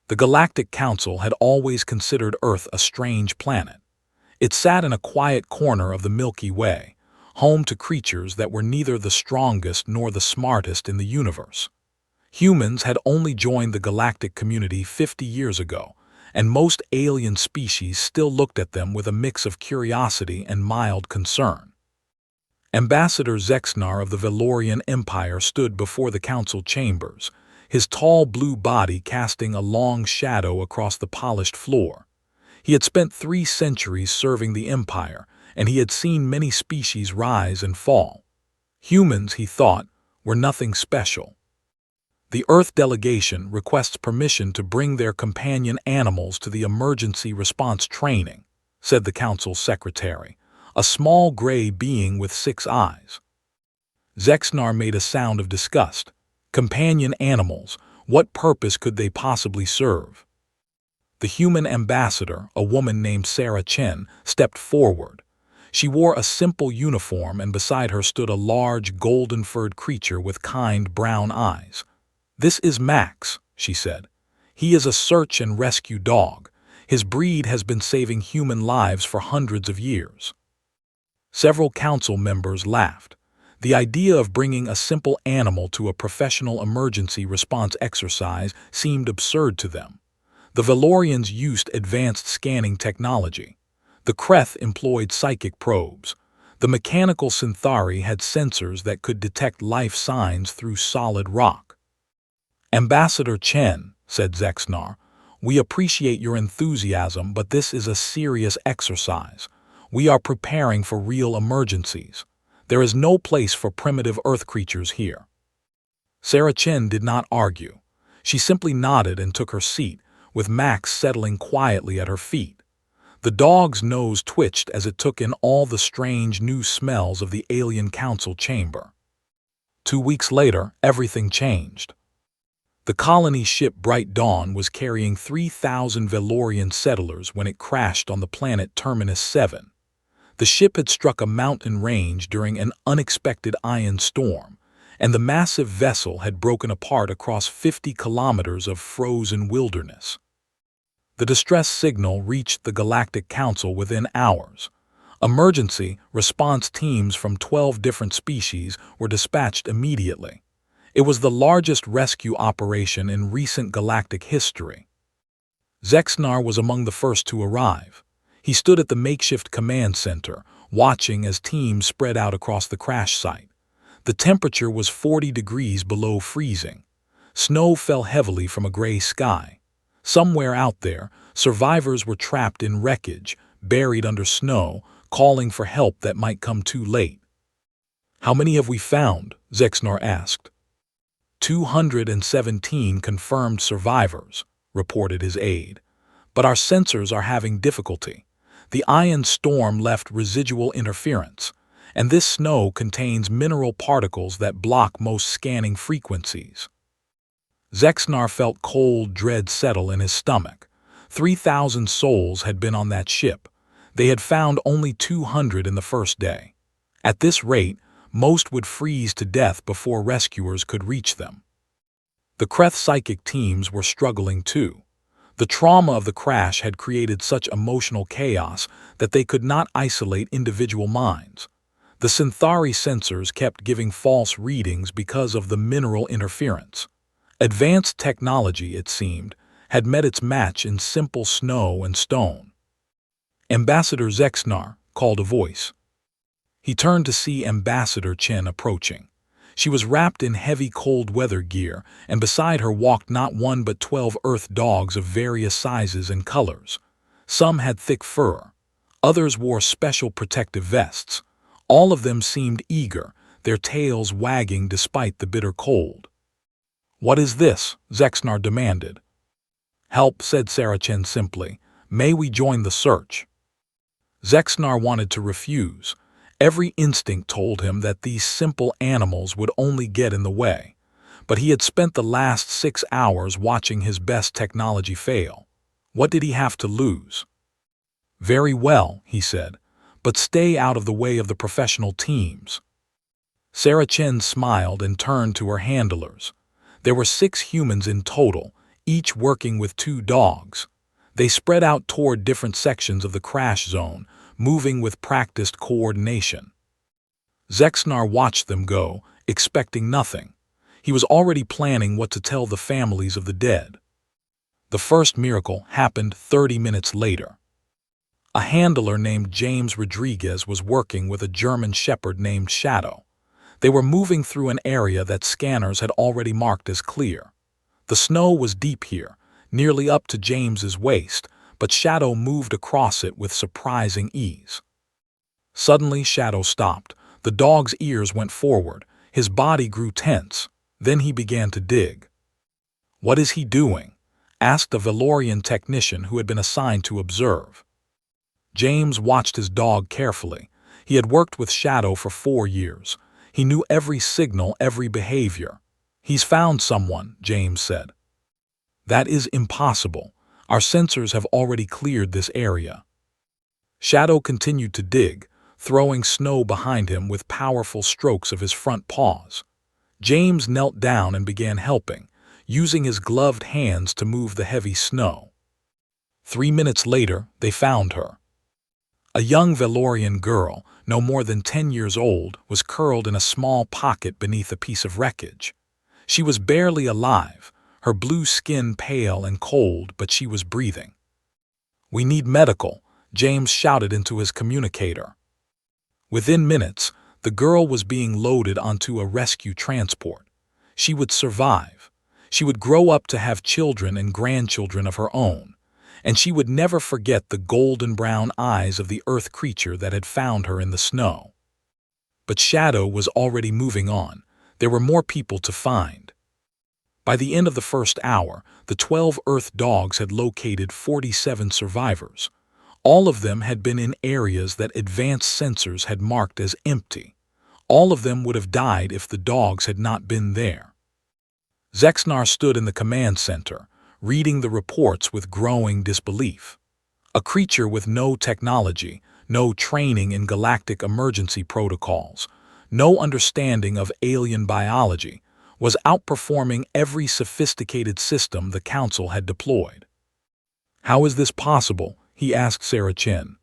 The Galactic Council had always considered Earth a strange planet. It sat in a quiet corner of the Milky Way, home to creatures that were neither the strongest nor the smartest in the universe. Humans had only joined the galactic community 50 years ago, and most alien species still looked at them with a mix of curiosity and mild concern. Ambassador Zexnar of the Valorian Empire stood before the council chambers, his tall blue body casting a long shadow across the polished floor. He had spent 3 centuries serving the Empire, and he had seen many species rise and fall. Humans, he thought, were nothing special. The Earth delegation requests permission to bring their companion animals to the emergency response training, said the council's secretary, a small gray being with 6 eyes. Zexnar made a sound of disgust. Companion animals, what purpose could they possibly serve? The human ambassador, a woman named Sarah Chen, stepped forward. She wore a simple uniform, and beside her stood a large, golden-furred creature with kind brown eyes. "This is Max," she said. "He is a search and rescue dog. His breed has been saving human lives for hundreds of years." Several council members laughed. The idea of bringing a simple animal to a professional emergency response exercise seemed absurd to them. The Valorians used advanced scanning technology. The Kreth employed psychic probes. The mechanical Synthari had sensors that could detect life signs through solid rock. "Ambassador Chen," said Zexnar, "we appreciate your enthusiasm, but this is a serious exercise. We are preparing for real emergencies. There is no place for primitive Earth creatures here." Sarah Chen did not argue. She simply nodded and took her seat, with Max settling quietly at her feet. The dog's nose twitched as it took in all the strange new smells of the alien council chamber. 2 weeks later, everything changed. The colony ship Bright Dawn was carrying 3,000 Valorian settlers when it crashed on the planet Terminus 7. The ship had struck a mountain range during an unexpected ion storm, and the massive vessel had broken apart across 50 kilometers of frozen wilderness. The distress signal reached the Galactic Council within hours. Emergency response teams from 12 different species were dispatched immediately. It was the largest rescue operation in recent galactic history. Zexnar was among the first to arrive. He stood at the makeshift command center, watching as teams spread out across the crash site. The temperature was 40 degrees below freezing. Snow fell heavily from a gray sky. Somewhere out there, survivors were trapped in wreckage, buried under snow, calling for help that might come too late. "How many have we found?" Zexnar asked. 217 confirmed survivors, reported his aide. "But our sensors are having difficulty. The ion storm left residual interference, and this snow contains mineral particles that block most scanning frequencies." Zexnar felt cold dread settle in his stomach. 3,000 souls had been on that ship. They had found only 200 in the first day. At this rate, most would freeze to death before rescuers could reach them. The Kreth psychic teams were struggling too. The trauma of the crash had created such emotional chaos that they could not isolate individual minds. The Synthari sensors kept giving false readings because of the mineral interference. Advanced technology, it seemed, had met its match in simple snow and stone. "Ambassador Zexnar," called a voice. He turned to see Ambassador Chen approaching. She was wrapped in heavy cold weather gear, and beside her walked not 1 but 12 Earth dogs of various sizes and colors. Some had thick fur. Others wore special protective vests. All of them seemed eager, their tails wagging despite the bitter cold. "What is this?" Zexnar demanded. "Help," said Sarah Chen simply. "May we join the search?" Zexnar wanted to refuse. Every instinct told him that these simple animals would only get in the way. But he had spent the last 6 hours watching his best technology fail. What did he have to lose? "Very well," he said, "but stay out of the way of the professional teams." Sarah Chen smiled and turned to her handlers. There were 6 humans in total, each working with 2 dogs. They spread out toward different sections of the crash zone, moving with practiced coordination. Zexnar watched them go, expecting nothing. He was already planning what to tell the families of the dead. The first miracle happened 30 minutes later. A handler named James Rodriguez was working with a German shepherd named Shadow. They were moving through an area that scanners had already marked as clear. The snow was deep here, nearly up to James's waist, but Shadow moved across it with surprising ease. Suddenly, Shadow stopped. The dog's ears went forward. His body grew tense. Then he began to dig. "What is he doing?" asked a Valorian technician who had been assigned to observe. James watched his dog carefully. He had worked with Shadow for 4 years. He knew every signal, every behavior. "He's found someone," James said. "That is impossible. Our sensors have already cleared this area." Shadow continued to dig, throwing snow behind him with powerful strokes of his front paws. James knelt down and began helping, using his gloved hands to move the heavy snow. 3 minutes later, they found her. A young Valorian girl, no more than 10 years old, was curled in a small pocket beneath a piece of wreckage. She was barely alive, her blue skin pale and cold, but she was breathing. "We need medical," James shouted into his communicator. Within minutes, the girl was being loaded onto a rescue transport. She would survive. She would grow up to have children and grandchildren of her own, and she would never forget the golden brown eyes of the earth creature that had found her in the snow. But Shadow was already moving on. There were more people to find. By the end of the first hour, the 12 Earth dogs had located 47 survivors. All of them had been in areas that advanced sensors had marked as empty. All of them would have died if the dogs had not been there. Zexnar stood in the command center, reading the reports with growing disbelief. A creature with no technology, no training in galactic emergency protocols, no understanding of alien biology, was outperforming every sophisticated system the Council had deployed. "How is this possible?" he asked Sarah Chin.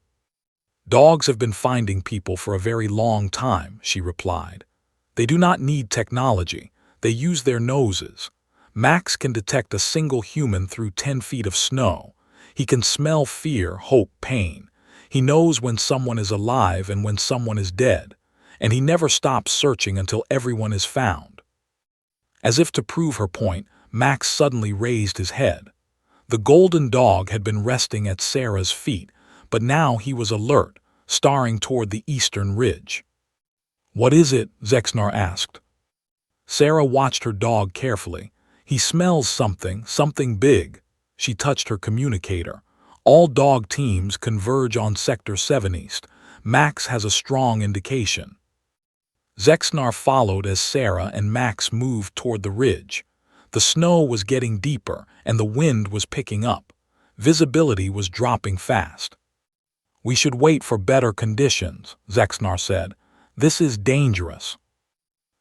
"Dogs have been finding people for a very long time," she replied. "They do not need technology. They use their noses. Max can detect a single human through 10 feet of snow. He can smell fear, hope, pain. He knows when someone is alive and when someone is dead, and he never stops searching until everyone is found." As if to prove her point, Max suddenly raised his head. The golden dog had been resting at Sarah's feet, but now he was alert, staring toward the eastern ridge. "What is it?" Zexnar asked. Sarah watched her dog carefully. "He smells something, something big." She touched her communicator. "All dog teams converge on Sector 7 East. Max has a strong indication." Zexnar followed as Sarah and Max moved toward the ridge. The snow was getting deeper and the wind was picking up. Visibility was dropping fast. "We should wait for better conditions," Zexnar said. "This is dangerous."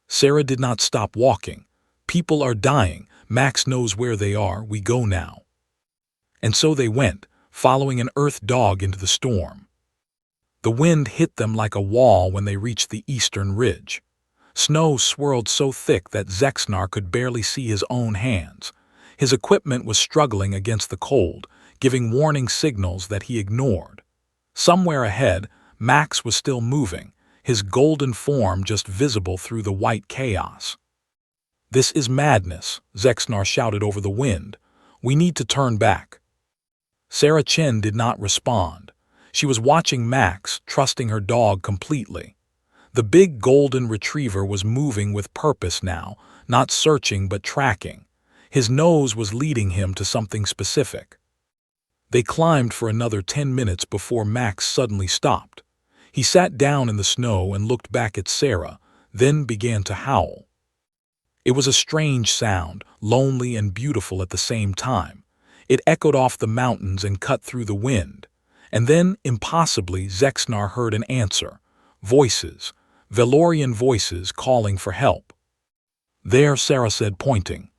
Sarah did not stop walking. "People are dying. Max knows where they are. We go now." And so they went, following an Earth dog into the storm. The wind hit them like a wall when they reached the eastern ridge. Snow swirled so thick that Zexnar could barely see his own hands. His equipment was struggling against the cold, giving warning signals that he ignored. Somewhere ahead, Max was still moving, his golden form just visible through the white chaos. "This is madness," Zexnar shouted over the wind. "We need to turn back." Sarah Chen did not respond. She was watching Max, trusting her dog completely. The big golden retriever was moving with purpose now, not searching but tracking. His nose was leading him to something specific. They climbed for another 10 minutes before Max suddenly stopped. He sat down in the snow and looked back at Sarah, then began to howl. It was a strange sound, lonely and beautiful at the same time. It echoed off the mountains and cut through the wind. And then, impossibly, Zexnar heard an answer. Voices. Valorian voices calling for help. "There," Sarah said, pointing.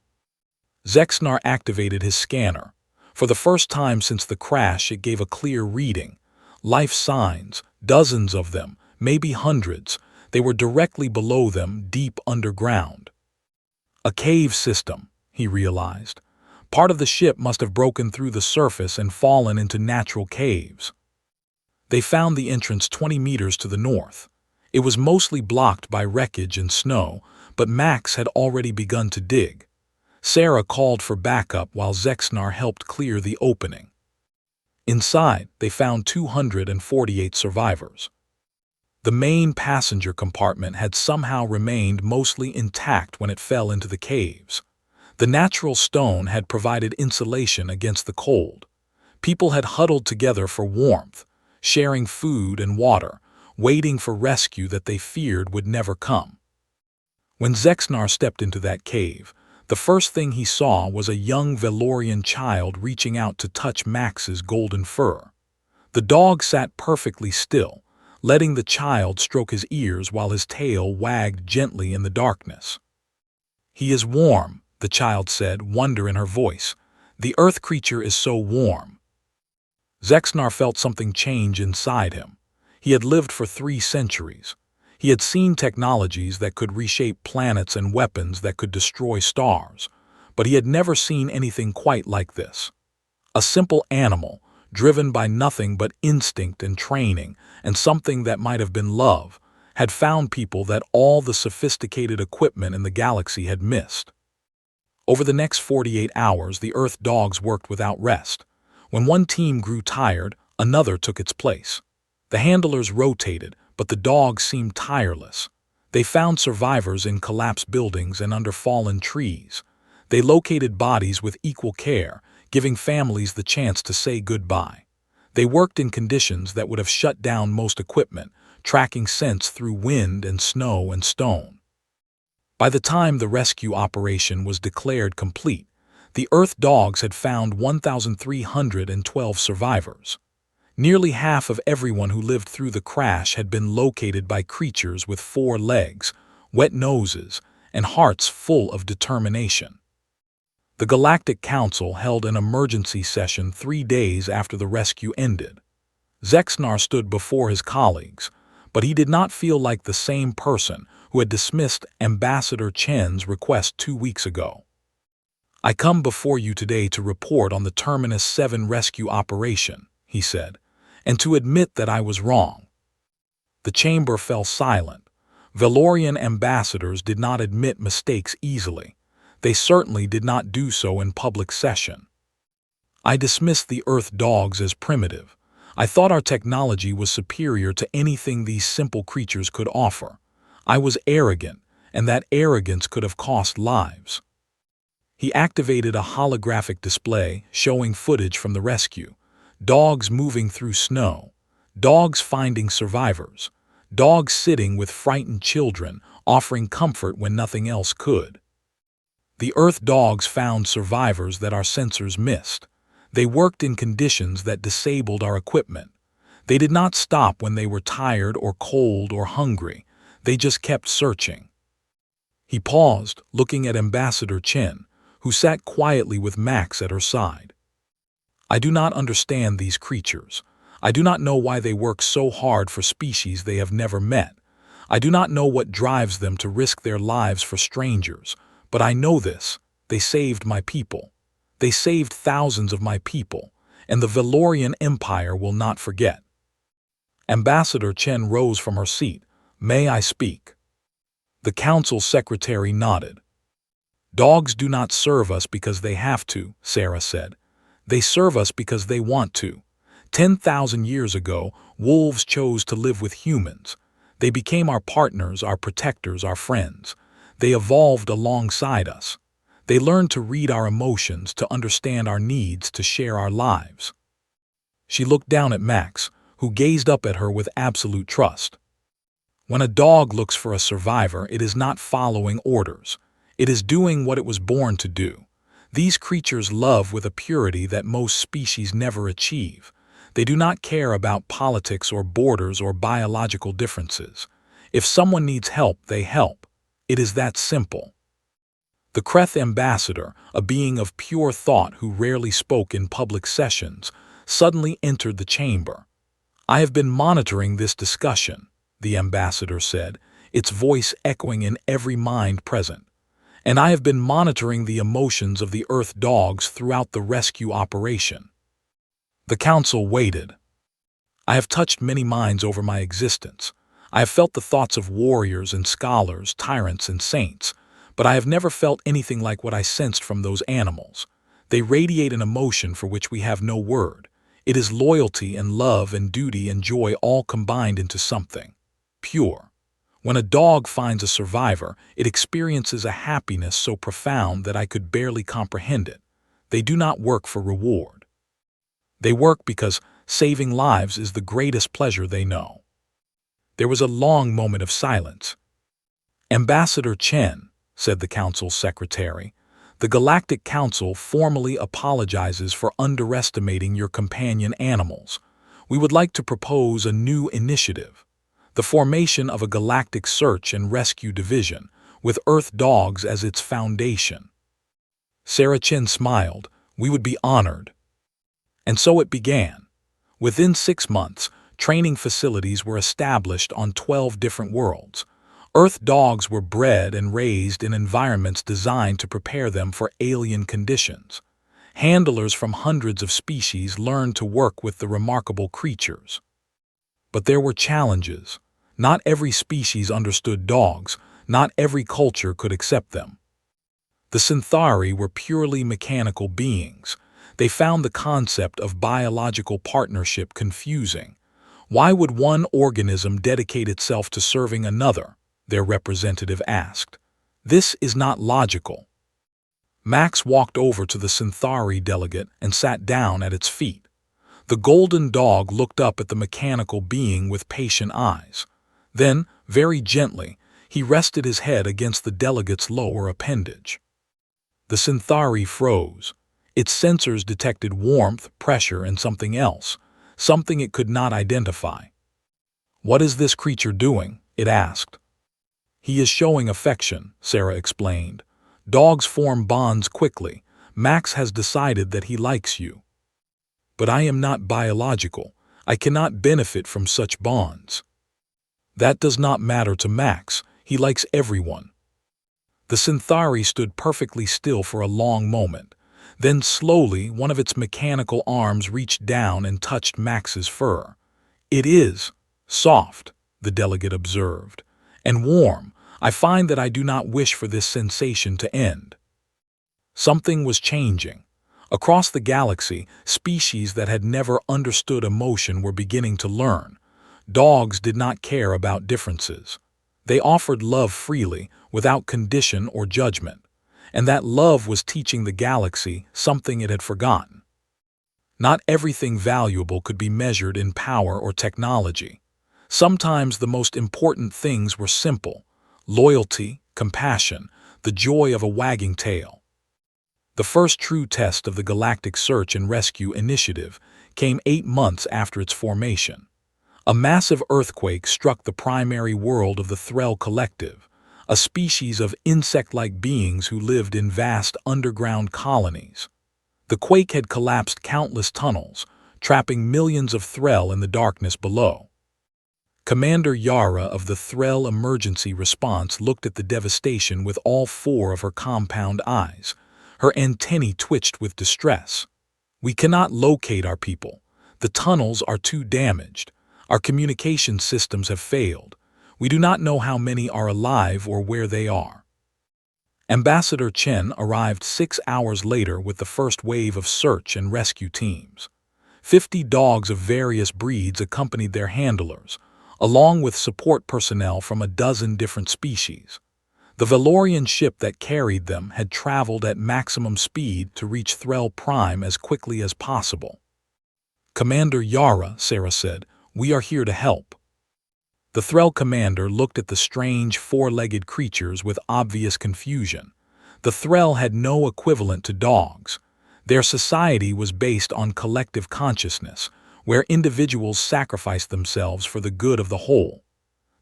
Zexnar activated his scanner. For the first time since the crash, it gave a clear reading. Life signs, dozens of them, maybe hundreds. They were directly below them, deep underground. A cave system, he realized. Part of the ship must have broken through the surface and fallen into natural caves. They found the entrance 20 meters to the north. It was mostly blocked by wreckage and snow, but Max had already begun to dig. Sarah called for backup while Zexnar helped clear the opening. Inside, they found 248 survivors. The main passenger compartment had somehow remained mostly intact when it fell into the caves. The natural stone had provided insulation against the cold. People had huddled together for warmth, sharing food and water, waiting for rescue that they feared would never come. When Zexnar stepped into that cave, the first thing he saw was a young Valorian child reaching out to touch Max's golden fur. The dog sat perfectly still, letting the child stroke his ears while his tail wagged gently in the darkness. "He is warm," the child said, wonder in her voice. "The earth creature is so warm." Zexnar felt something change inside him. He had lived for 3 centuries. He had seen technologies that could reshape planets and weapons that could destroy stars, but he had never seen anything quite like this. A simple animal, driven by nothing but instinct and training, and something that might have been love, had found people that all the sophisticated equipment in the galaxy had missed. Over the next 48 hours, the Earth dogs worked without rest. When one team grew tired, another took its place. The handlers rotated, but the dogs seemed tireless. They found survivors in collapsed buildings and under fallen trees. They located bodies with equal care, giving families the chance to say goodbye. They worked in conditions that would have shut down most equipment, tracking scents through wind and snow and stone. By the time the rescue operation was declared complete, the Earth dogs had found 1,312 survivors. Nearly half of everyone who lived through the crash had been located by creatures with 4 legs, wet noses, and hearts full of determination. The Galactic Council held an emergency session 3 days after the rescue ended. Zexnar stood before his colleagues, but he did not feel like the same person who had dismissed Ambassador Chen's request 2 weeks ago. "I come before you today to report on the Terminus 7 rescue operation," he said, "and to admit that I was wrong." The chamber fell silent. Valorian ambassadors did not admit mistakes easily. They certainly did not do so in public session. "I dismissed the Earth dogs as primitive. I thought our technology was superior to anything these simple creatures could offer. I was arrogant, and that arrogance could have cost lives." He activated a holographic display showing footage from the rescue. Dogs moving through snow, dogs finding survivors, dogs sitting with frightened children, offering comfort when nothing else could. The Earth dogs found survivors that our sensors missed. They worked in conditions that disabled our equipment. They did not stop when they were tired or cold or hungry. They just kept searching. He paused, looking at Ambassador Chen, who sat quietly with Max at her side. "I do not understand these creatures. I do not know why they work so hard for species they have never met. I do not know what drives them to risk their lives for strangers, but I know this: they saved my people. They saved thousands of my people, and the Valorian Empire will not forget." Ambassador Chen rose from her seat. "May I speak?" The council secretary nodded. "Dogs do not serve us because they have to," Sarah said. "They serve us because they want to. 10,000 years ago, wolves chose to live with humans. They became our partners, our protectors, our friends. They evolved alongside us. They learned to read our emotions, to understand our needs, to share our lives." She looked down at Max, who gazed up at her with absolute trust. When a dog looks for a survivor, it is not following orders. It is doing what it was born to do. These creatures love with a purity that most species never achieve. They do not care about politics or borders or biological differences. If someone needs help, they help. It is that simple. The Kreth ambassador, a being of pure thought who rarely spoke in public sessions, suddenly entered the chamber. "I have been monitoring this discussion," the ambassador said, its voice echoing in every mind present. "And I have been monitoring the emotions of the Earth dogs throughout the rescue operation." The council waited. "I have touched many minds over my existence. I have felt the thoughts of warriors and scholars, tyrants and saints, but I have never felt anything like what I sensed from those animals. They radiate an emotion for which we have no word. It is loyalty and love and duty and joy all combined into something pure. When a dog finds a survivor, it experiences a happiness so profound that I could barely comprehend it. They do not work for reward. They work because saving lives is the greatest pleasure they know." There was a long moment of silence. "Ambassador Chen," said the council's secretary, "the Galactic Council formally apologizes for underestimating your companion animals. We would like to propose a new initiative, the formation of a galactic search and rescue division, with Earth dogs as its foundation." Sarah Chen smiled. "We would be honored." And so it began. Within 6 months, training facilities were established on 12 different worlds. Earth dogs were bred and raised in environments designed to prepare them for alien conditions. Handlers from hundreds of species learned to work with the remarkable creatures. But there were challenges. Not every species understood dogs. Not every culture could accept them. The Synthari were purely mechanical beings. They found the concept of biological partnership confusing. Why would one organism dedicate itself to serving another? Their representative asked. "This is not logical." Max walked over to the Synthari delegate and sat down at its feet. The golden dog looked up at the mechanical being with patient eyes. Then, very gently, he rested his head against the delegate's lower appendage. The Synthari froze. Its sensors detected warmth, pressure, and something else, something it could not identify. "What is this creature doing?" it asked. "He is showing affection," Sarah explained. "Dogs form bonds quickly. Max has decided that he likes you." "But I am not biological. I cannot benefit from such bonds." "That does not matter to Max. He likes everyone." The Synthari stood perfectly still for a long moment. Then slowly one of its mechanical arms reached down and touched Max's fur. "It is soft," the delegate observed, "and warm. I find that I do not wish for this sensation to end." Something was changing. Across the galaxy, species that had never understood emotion were beginning to learn. Dogs did not care about differences. They offered love freely, without condition or judgment. And that love was teaching the galaxy something it had forgotten. Not everything valuable could be measured in power or technology. Sometimes the most important things were simple: loyalty, compassion, the joy of a wagging tail. The first true test of the Galactic Search and Rescue Initiative came 8 months after its formation. A massive earthquake struck the primary world of the Threll Collective, a species of insect-like beings who lived in vast underground colonies. The quake had collapsed countless tunnels, trapping millions of Threll in the darkness below. Commander Yara of the Threll Emergency Response looked at the devastation with all 4 of her compound eyes. Her antennae twitched with distress. "We cannot locate our people. The tunnels are too damaged. Our communication systems have failed. We do not know how many are alive or where they are." Ambassador Chen arrived 6 hours later with the first wave of search and rescue teams. 50 dogs of various breeds accompanied their handlers, along with support personnel from a dozen different species. The Valorian ship that carried them had traveled at maximum speed to reach Threll Prime as quickly as possible. "Commander Yara," Sarah said, "we are here to help." The Threll commander looked at the strange 4-legged creatures with obvious confusion. The Threll had no equivalent to dogs. Their society was based on collective consciousness, where individuals sacrificed themselves for the good of the whole.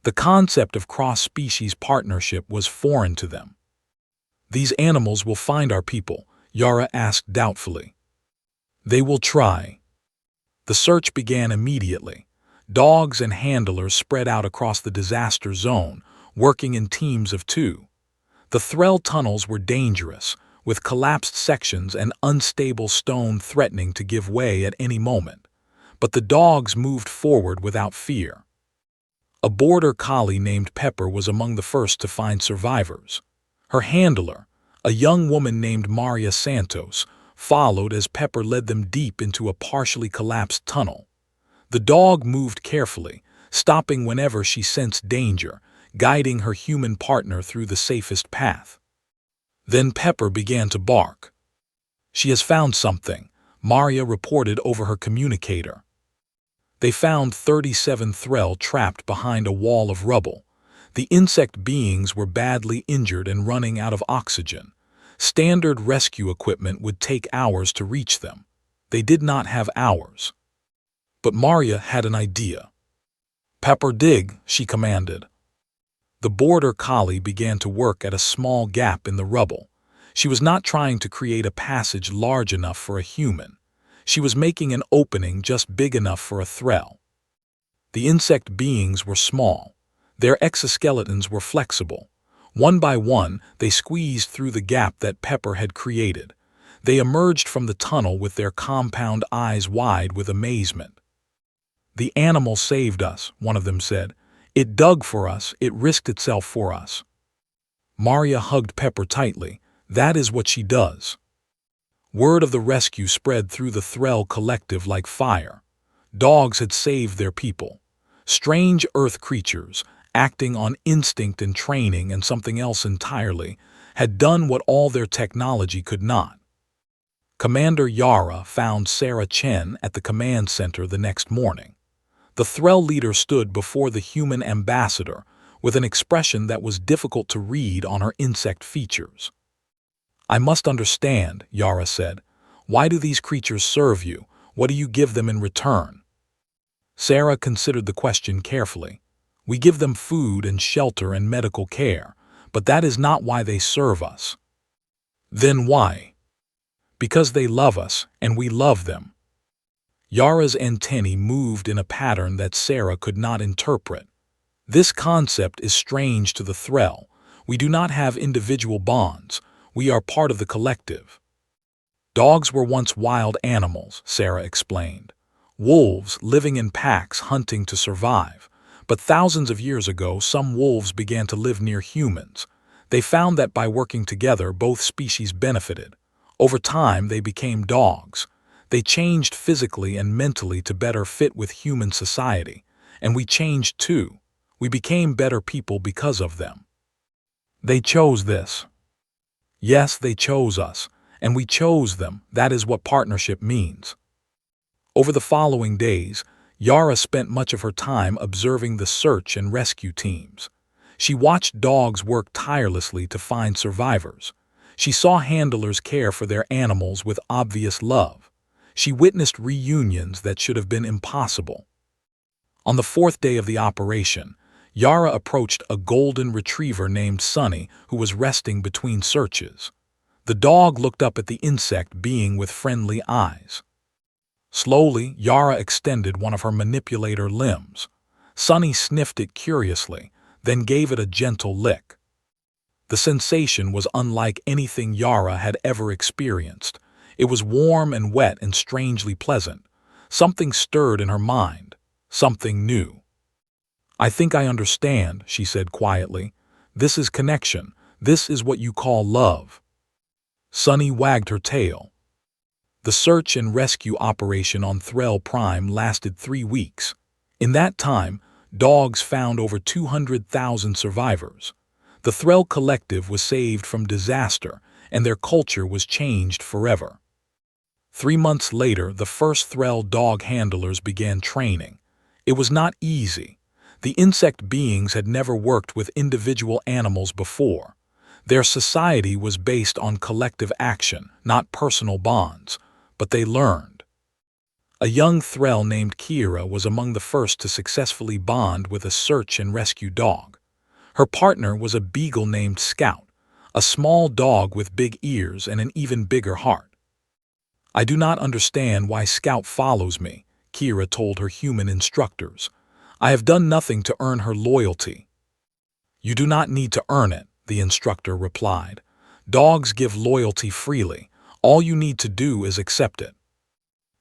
The concept of cross-species partnership was foreign to them. "These animals will find our people," Yara asked doubtfully. "They will try." The search began immediately. Dogs and handlers spread out across the disaster zone, working in teams of two. The Threll tunnels were dangerous, with collapsed sections and unstable stone threatening to give way at any moment. But the dogs moved forward without fear. A border collie named Pepper was among the first to find survivors. Her handler, a young woman named Maria Santos, followed as Pepper led them deep into a partially collapsed tunnel. The dog moved carefully, stopping whenever she sensed danger, guiding her human partner through the safest path. Then Pepper began to bark. "She has found something," Maria reported over her communicator. They found 37 Threll trapped behind a wall of rubble. The insect beings were badly injured and running out of oxygen. Standard rescue equipment would take hours to reach them. They did not have hours. But Maria had an idea. "Pepper, dig," she commanded. The border collie began to work at a small gap in the rubble. She was not trying to create a passage large enough for a human. She was making an opening just big enough for a Threll. The insect beings were small. Their exoskeletons were flexible. One by one, they squeezed through the gap that Pepper had created. They emerged from the tunnel with their compound eyes wide with amazement. "The animal saved us," one of them said. "It dug for us, it risked itself for us." Maria hugged Pepper tightly. "That is what she does." Word of the rescue spread through the Threll collective like fire. Dogs had saved their people. Strange earth creatures, acting on instinct and training and something else entirely, had done what all their technology could not. Commander Yara found Sarah Chen at the command center the next morning. The Threll leader stood before the human ambassador with an expression that was difficult to read on her insect features. "I must understand," Yara said. "Why do these creatures serve you? What do you give them in return?" Sarah considered the question carefully. "We give them food and shelter and medical care, but that is not why they serve us." "Then why?" "Because they love us, and we love them." Yara's antennae moved in a pattern that Sarah could not interpret. "This concept is strange to the Threll. We do not have individual bonds. We are part of the collective." "Dogs were once wild animals," Sarah explained. "Wolves living in packs hunting to survive. But thousands of years ago, some wolves began to live near humans. They found that by working together, both species benefited. Over time, they became dogs. They changed physically and mentally to better fit with human society. And we changed too. We became better people because of them." "They chose this." "Yes, they chose us, and we chose them. That is what partnership means." Over the following days, Yara spent much of her time observing the search and rescue teams. She watched dogs work tirelessly to find survivors. She saw handlers care for their animals with obvious love. She witnessed reunions that should have been impossible. On the fourth day of the operation, Yara approached a golden retriever named Sunny who was resting between searches. The dog looked up at the insect being with friendly eyes. Slowly, Yara extended one of her manipulator limbs. Sunny sniffed it curiously, then gave it a gentle lick. The sensation was unlike anything Yara had ever experienced. It was warm and wet and strangely pleasant. Something stirred in her mind, something new. "I think I understand," she said quietly. "This is connection. This is what you call love." Sunny wagged her tail. The search and rescue operation on Threll Prime lasted 3 weeks. In that time, dogs found over 200,000 survivors. The Threll Collective was saved from disaster, and their culture was changed forever. 3 months later, the first Threll dog handlers began training. It was not easy. The insect beings had never worked with individual animals before. Their society was based on collective action, not personal bonds, but they learned. A young Threll named Kira was among the first to successfully bond with a search and rescue dog. Her partner was a beagle named Scout, a small dog with big ears and an even bigger heart. "I do not understand why Scout follows me," Kira told her human instructors. "I have done nothing to earn her loyalty." "You do not need to earn it," the instructor replied. "Dogs give loyalty freely. All you need to do is accept it."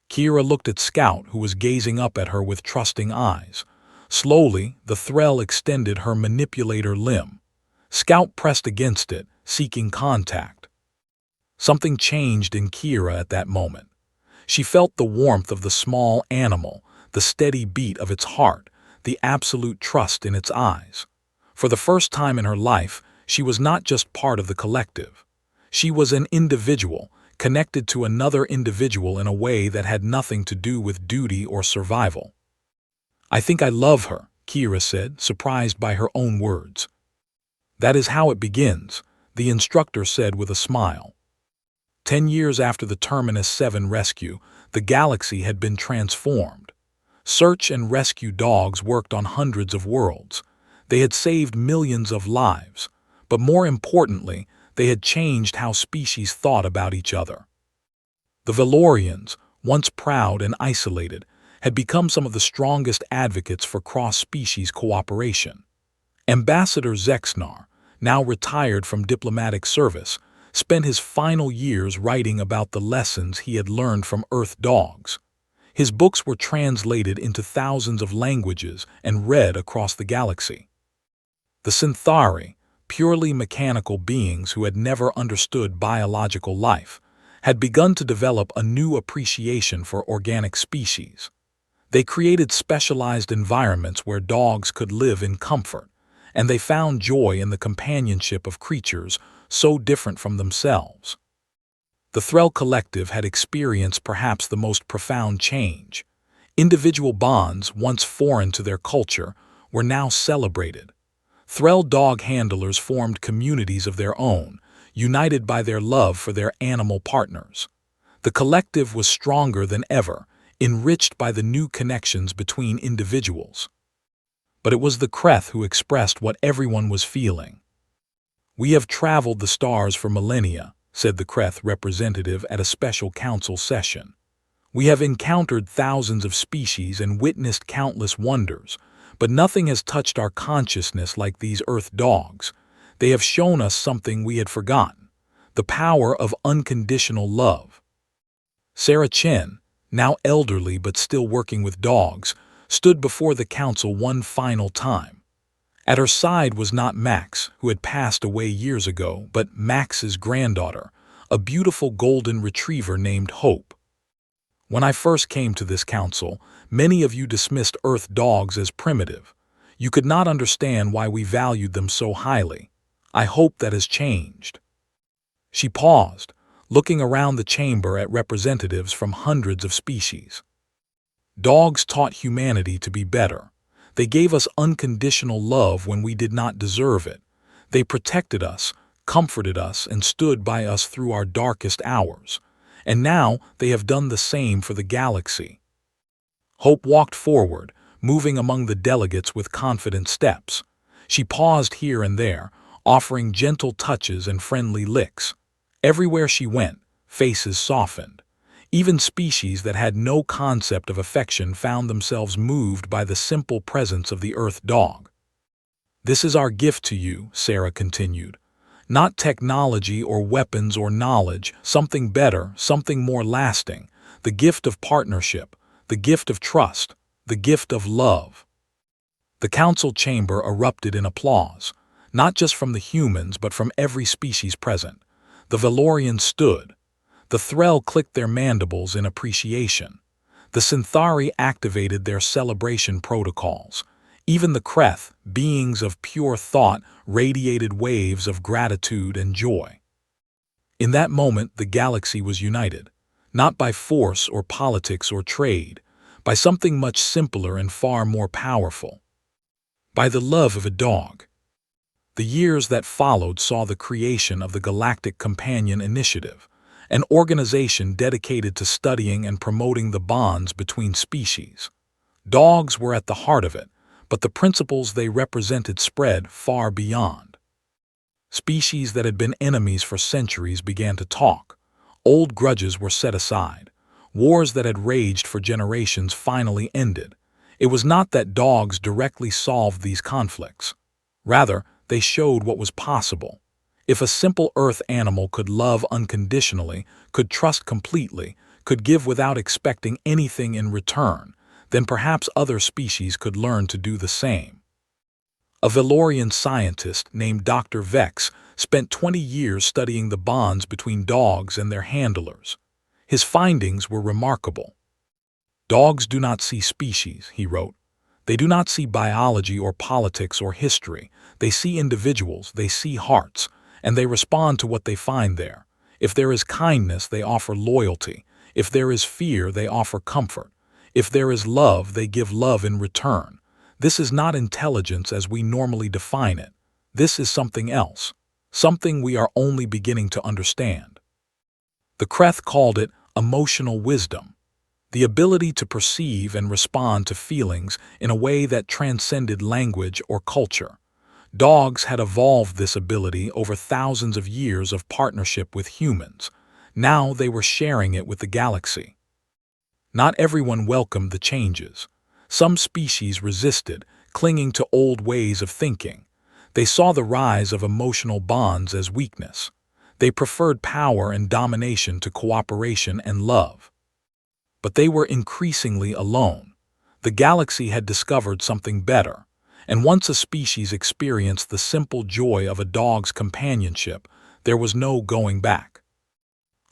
Kira looked at Scout, who was gazing up at her with trusting eyes. Slowly, the thrall extended her manipulator limb. Scout pressed against it, seeking contact. Something changed in Kira at that moment. She felt the warmth of the small animal, the steady beat of its heart, the absolute trust in its eyes. For the first time in her life, she was not just part of the collective. She was an individual, connected to another individual in a way that had nothing to do with duty or survival. "I think I love her," Kira said, surprised by her own words. "That is how it begins," the instructor said with a smile. 10 years after the Terminus 7 rescue, the galaxy had been transformed. Search and rescue dogs worked on hundreds of worlds. They had saved millions of lives, but more importantly, they had changed how species thought about each other. The Valorians, once proud and isolated, had become some of the strongest advocates for cross-species cooperation. Ambassador Zexnar, now retired from diplomatic service, spent his final years writing about the lessons he had learned from Earth dogs. His books were translated into thousands of languages and read across the galaxy. The Synthari, purely mechanical beings who had never understood biological life, had begun to develop a new appreciation for organic species. They created specialized environments where dogs could live in comfort, and they found joy in the companionship of creatures so different from themselves. The Thrall Collective had experienced perhaps the most profound change. Individual bonds, once foreign to their culture, were now celebrated. Thrall dog handlers formed communities of their own, united by their love for their animal partners. The collective was stronger than ever, enriched by the new connections between individuals. But it was the Kreth who expressed what everyone was feeling. "We have traveled the stars for millennia," said the Kreth representative at a special council session. "We have encountered thousands of species and witnessed countless wonders, but nothing has touched our consciousness like these Earth dogs. They have shown us something we had forgotten: the power of unconditional love." Sarah Chen, now elderly but still working with dogs, stood before the council one final time. At her side was not Max, who had passed away years ago, but Max's granddaughter, a beautiful golden retriever named Hope. "When I first came to this council, many of you dismissed Earth dogs as primitive. You could not understand why we valued them so highly. I hope that has changed." She paused, looking around the chamber at representatives from hundreds of species. "Dogs taught humanity to be better. They gave us unconditional love when we did not deserve it. They protected us, comforted us, and stood by us through our darkest hours. And now they have done the same for the galaxy." Hope walked forward, moving among the delegates with confident steps. She paused here and there, offering gentle touches and friendly licks. Everywhere she went, faces softened. Even species that had no concept of affection found themselves moved by the simple presence of the Earth dog. "This is our gift to you," Sarah continued. "Not technology or weapons or knowledge, something better, something more lasting. The gift of partnership, the gift of trust, the gift of love." The council chamber erupted in applause, not just from the humans but from every species present. The Valorians stood. The Thrall clicked their mandibles in appreciation. The Synthari activated their celebration protocols. Even the Kreth, beings of pure thought, radiated waves of gratitude and joy. In that moment, the galaxy was united, not by force or politics or trade, by something much simpler and far more powerful: by the love of a dog. The years that followed saw the creation of the Galactic Companion Initiative, an organization dedicated to studying and promoting the bonds between species. Dogs were at the heart of it, but the principles they represented spread far beyond. Species that had been enemies for centuries began to talk. Old grudges were set aside. Wars that had raged for generations finally ended. It was not that dogs directly solved these conflicts. Rather, they showed what was possible. If a simple earth animal could love unconditionally, could trust completely, could give without expecting anything in return, then perhaps other species could learn to do the same. A Valorian scientist named Dr. Vex spent 20 years studying the bonds between dogs and their handlers. His findings were remarkable. Dogs do not see species, he wrote. They do not see biology or politics or history. They see individuals, they see hearts, and they respond to what they find there. If there is kindness, they offer loyalty. If there is fear, they offer comfort. If there is love, they give love in return. This is not intelligence as we normally define it. This is something else, something we are only beginning to understand. The Kreth called it emotional wisdom, the ability to perceive and respond to feelings in a way that transcended language or culture. Dogs had evolved this ability over thousands of years of partnership with humans. Now they were sharing it with the galaxy. Not everyone welcomed the changes. Some species resisted, clinging to old ways of thinking. They saw the rise of emotional bonds as weakness. They preferred power and domination to cooperation and love. But they were increasingly alone. The galaxy had discovered something better, and once a species experienced the simple joy of a dog's companionship, there was no going back.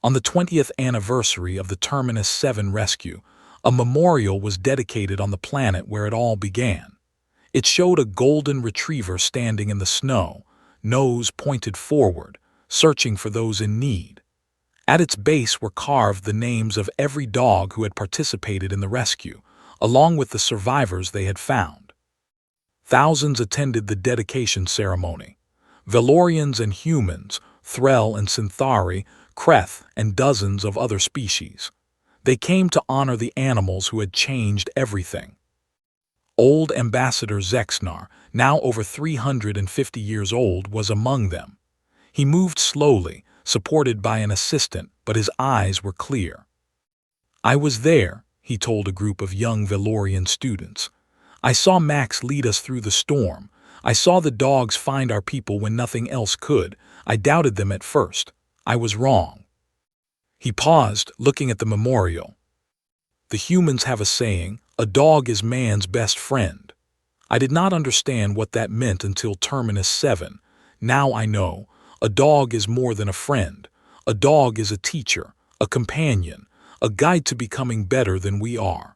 On the 20th anniversary of the Terminus 7 rescue, a memorial was dedicated on the planet where it all began. It showed a golden retriever standing in the snow, nose pointed forward, searching for those in need. At its base were carved the names of every dog who had participated in the rescue, along with the survivors they had found. Thousands attended the dedication ceremony. Valorians and humans, Threll and Synthari, Kreth, and dozens of other species. They came to honor the animals who had changed everything. Old Ambassador Zexnar, now over 350 years old, was among them. He moved slowly, supported by an assistant, but his eyes were clear. "I was there," he told a group of young Valorian students. "I saw Max lead us through the storm. I saw the dogs find our people when nothing else could. I doubted them at first. I was wrong." He paused, looking at the memorial. "The humans have a saying, 'A dog is man's best friend.' I did not understand what that meant until Terminus 7. Now I know. A dog is more than a friend. A dog is a teacher, a companion, a guide to becoming better than we are."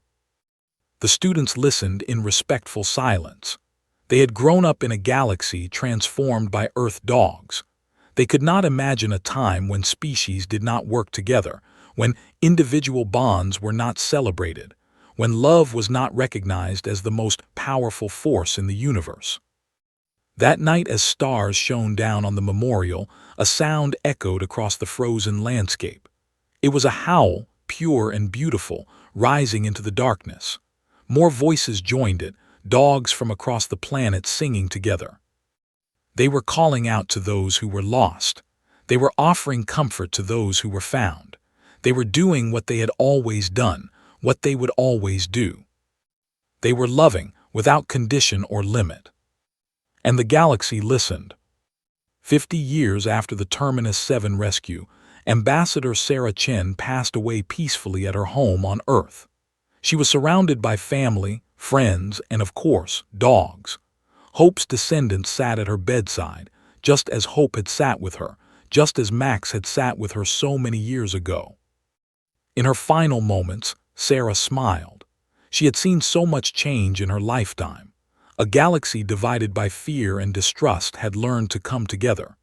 The students listened in respectful silence. They had grown up in a galaxy transformed by Earth dogs. They could not imagine a time when species did not work together, when individual bonds were not celebrated, when love was not recognized as the most powerful force in the universe. That night, as stars shone down on the memorial, a sound echoed across the frozen landscape. It was a howl, pure and beautiful, rising into the darkness. More voices joined it, dogs from across the planet singing together. They were calling out to those who were lost. They were offering comfort to those who were found. They were doing what they had always done, what they would always do. They were loving, without condition or limit. And the galaxy listened. 50 years after the Terminus 7 rescue, Ambassador Sarah Chen passed away peacefully at her home on Earth. She was surrounded by family, friends, and of course, dogs. Hope's descendants sat at her bedside, just as Hope had sat with her, just as Max had sat with her so many years ago. In her final moments, Sarah smiled. She had seen so much change in her lifetime. A galaxy divided by fear and distrust had learned to come together.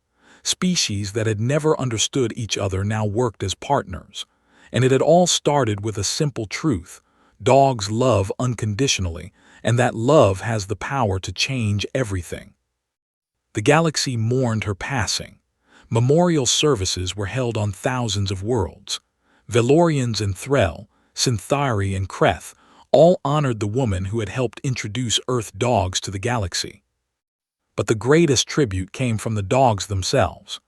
Species that had never understood each other now worked as partners. And it had all started with a simple truth: dogs love unconditionally, and that love has the power to change everything. The galaxy mourned her passing. Memorial services were held on thousands of worlds. Valorians and Threll, Synthari and Kreth all honored the woman who had helped introduce Earth dogs to the galaxy. but the greatest tribute came from the dogs themselves.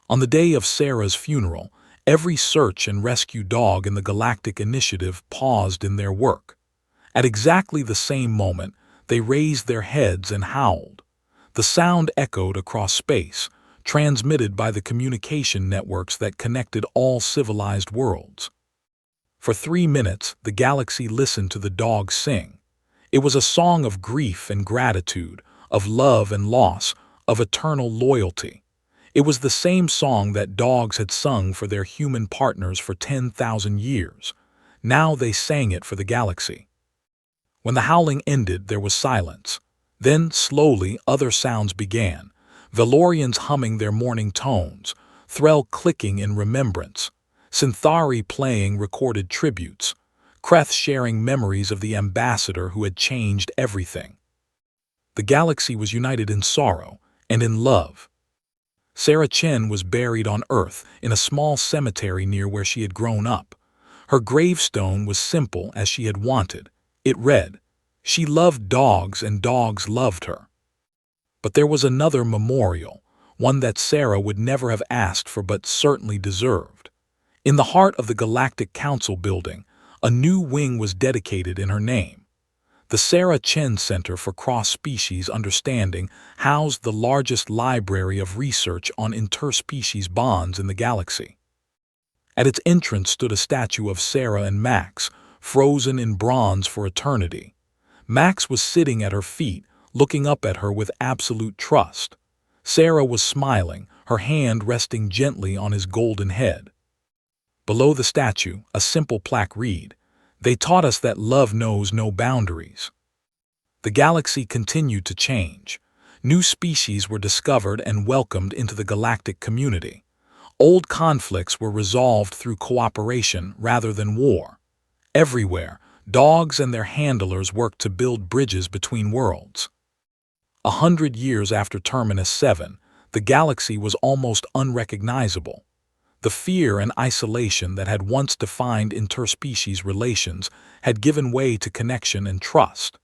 On the day of Sarah's funeral, every search and rescue dog in the Galactic Initiative paused in their work. At exactly the same moment, they raised their heads and howled. The sound echoed across space, transmitted by the communication networks that connected all civilized worlds. For 3 minutes, the galaxy listened to the dogs sing. It was a song of grief and gratitude, of love and loss, of eternal loyalty. It was the same song that dogs had sung for their human partners for 10,000 years. Now they sang it for the galaxy. When the howling ended, there was silence. Then, slowly, other sounds began. Valorians humming their morning tones, Threll clicking in remembrance, Synthari playing recorded tributes, Kreth sharing memories of the ambassador who had changed everything. The galaxy was united in sorrow and in love. Sarah Chen was buried on Earth in a small cemetery near where she had grown up. Her gravestone was simple as she had wanted. It read, "She loved dogs and dogs loved her." But there was another memorial, one that Sarah would never have asked for but certainly deserved. In the heart of the Galactic Council building, a new wing was dedicated in her name. The Sarah Chen Center for Cross-Species Understanding housed the largest library of research on interspecies bonds in the galaxy. At its entrance stood a statue of Sarah and Max, frozen in bronze for eternity. Max was sitting at her feet, looking up at her with absolute trust. Sarah was smiling, her hand resting gently on his golden head. Below the statue, a simple plaque read, "They taught us that love knows no boundaries." The galaxy continued to change. New species were discovered and welcomed into the galactic community. Old conflicts were resolved through cooperation rather than war. Everywhere, dogs and their handlers worked to build bridges between worlds. 100 years after Terminus 7, the galaxy was almost unrecognizable. The fear and isolation that had once defined interspecies relations had given way to connection and trust.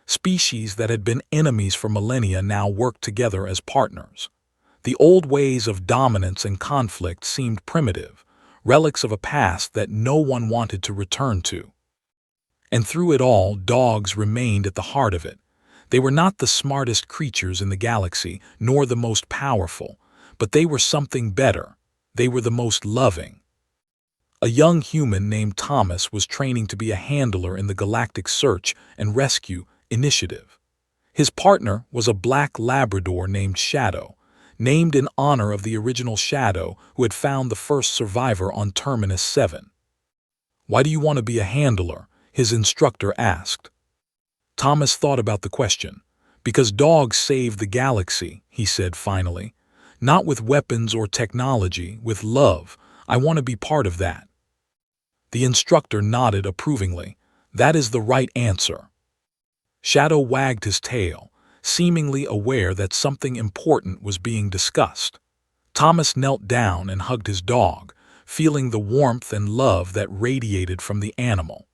Species that had been enemies for millennia now worked together as partners. The old ways of dominance and conflict seemed primitive, relics of a past that no one wanted to return to. And through it all, dogs remained at the heart of it. They were not the smartest creatures in the galaxy, nor the most powerful, but they were something better. They were the most loving. A young human named Thomas was training to be a handler in the Galactic Search and Rescue Initiative. His partner was a black Labrador named Shadow, named in honor of the original Shadow who had found the first survivor on Terminus 7. "Why do you want to be a handler?" his instructor asked. Thomas thought about the question. "Because dogs save the galaxy," he said finally. "Not with weapons or technology, with love. I want to be part of that." The instructor nodded approvingly. "That is the right answer." Shadow wagged his tail, seemingly aware that something important was being discussed. Thomas knelt down and hugged his dog, feeling the warmth and love that radiated from the animal.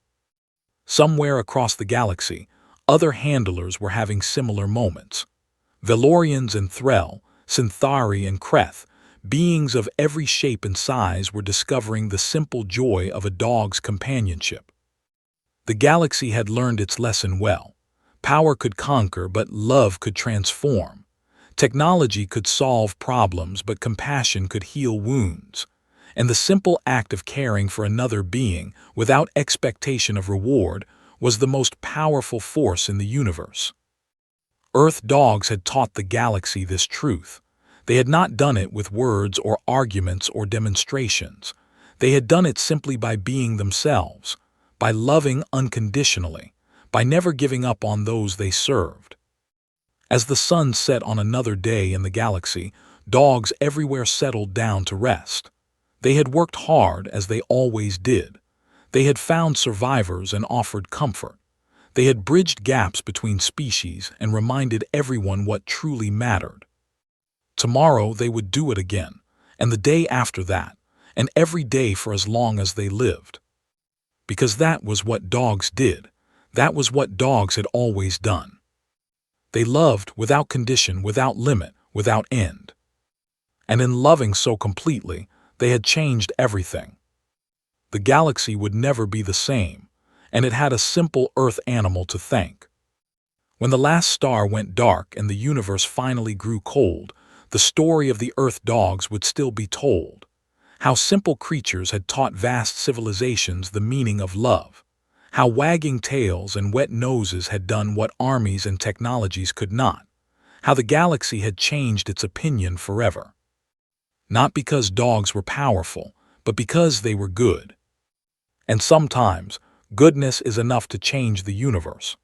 Somewhere across the galaxy, other handlers were having similar moments. Valorians and Threll, Synthari and Kreth, beings of every shape and size were discovering the simple joy of a dog's companionship. The galaxy had learned its lesson well. Power could conquer, but love could transform. Technology could solve problems, but compassion could heal wounds. And the simple act of caring for another being, without expectation of reward, was the most powerful force in the universe. Earth dogs had taught the galaxy this truth. They had not done it with words or arguments or demonstrations. They had done it simply by being themselves, by loving unconditionally, by never giving up on those they served. As the sun set on another day in the galaxy, dogs everywhere settled down to rest. They had worked hard, as they always did. They had found survivors and offered comfort. They had bridged gaps between species and reminded everyone what truly mattered. Tomorrow they would do it again, and the day after that, and every day for as long as they lived. Because that was what dogs did. That was what dogs had always done. They loved without condition, without limit, without end. And in loving so completely, they had changed everything. The galaxy would never be the same, and it had a simple Earth animal to thank. When the last star went dark and the universe finally grew cold, the story of the Earth dogs would still be told. How simple creatures had taught vast civilizations the meaning of love. How wagging tails and wet noses had done what armies and technologies could not. How the galaxy had changed its opinion forever. Not because dogs were powerful, but because they were good. And sometimes, goodness is enough to change the universe.